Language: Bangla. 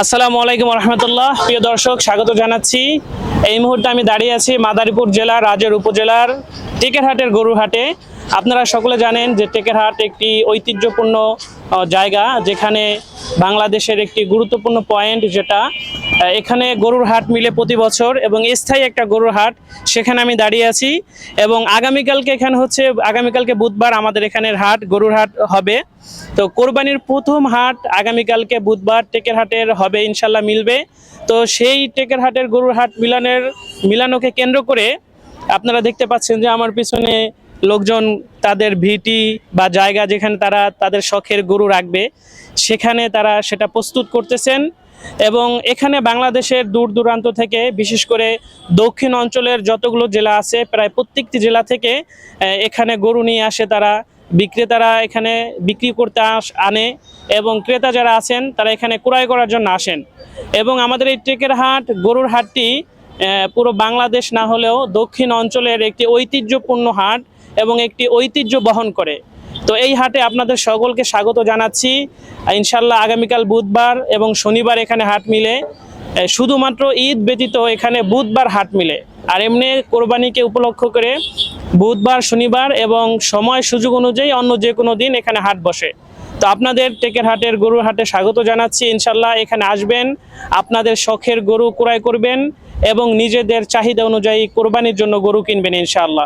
আসসালামু আলাইকুম রহমতুল্লাহ। প্রিয় দর্শক, স্বাগত জানাচ্ছি। এই মুহূর্তে আমি দাঁড়িয়ে আছি মাদারীপুর জেলার রাজের উপজেলার টেকেরহাটের গরুর হাটে। আপনারা সকলে জানেন যে টেকেরহাট একটি ঐতিহ্যপূর্ণ জায়গা, যেখানে বাংলাদেশের একটি গুরুত্বপূর্ণ পয়েন্ট, যেটা এখানে গরুর হাট মিলে প্রতি বছর এবং স্থায়ী একটা গরুর হাট। সেখানে আমি দাঁড়িয়ে আছি এবং আগামীকালকে বুধবার আমাদের এখানের হাট, গরুর হাট হবে। তো কোরবানির প্রথম হাট আগামীকালকে বুধবার টেকেরহাটের হবে, ইনশাল্লাহ মিলবে। তো সেই টেকেরহাটের গরুর হাট মিলানোকে কেন্দ্র করে আপনারা দেখতে পাচ্ছেন যে আমার পিছনে লোকজন তাদের ভিটি বা জায়গা যেখানে তারা তাদের শখের গরু রাখবে, সেখানে তারা সেটা প্রস্তুত করতেছেন। এবং এখানে বাংলাদেশের দূর দূরান্ত থেকে, বিশেষ করে দক্ষিণ অঞ্চলের যতগুলো জেলা আছে, প্রায় প্রত্যেকটি জেলা থেকে এখানে গরু নিয়ে আসে তারা। বিক্রেতারা এখানে বিক্রি করতে আনে এবং ক্রেতা যারা আছেন তারা এখানে ক্রয় করার জন্য আসেন। এবং আমাদের এই টেকেরহাট গরুর হাটটি পুরো বাংলাদেশ না হলেও দক্ষিণ অঞ্চলের একটি ঐতিহ্যপূর্ণ হাট এবং একটি ঐতিহ্য বহন করে। তো এই হাটে আপনাদের সকলকে স্বাগত জানাচ্ছি। ইনশাল্লাহ আগামীকাল বুধবার এবং শনিবার এখানে হাট মিলে, শুধুমাত্র ঈদ ব্যতীত এখানে বুধবার হাট মিলে। আর এমনি কোরবানিকে উপলক্ষ করে বুধবার, শনিবার এবং সময় সুযোগ অনুযায়ী অন্য যে কোনো দিন এখানে হাট বসে। তো আপনাদের টেকেরহাটের গরুর হাটে স্বাগত জানাচ্ছি। ইনশাল্লাহ এখানে আসবেন, আপনাদের শখের গরু ক্রয় করবেন এবং নিজেদের চাহিদা অনুযায়ী কোরবানির জন্য গরু কিনবেন ইনশাআল্লাহ।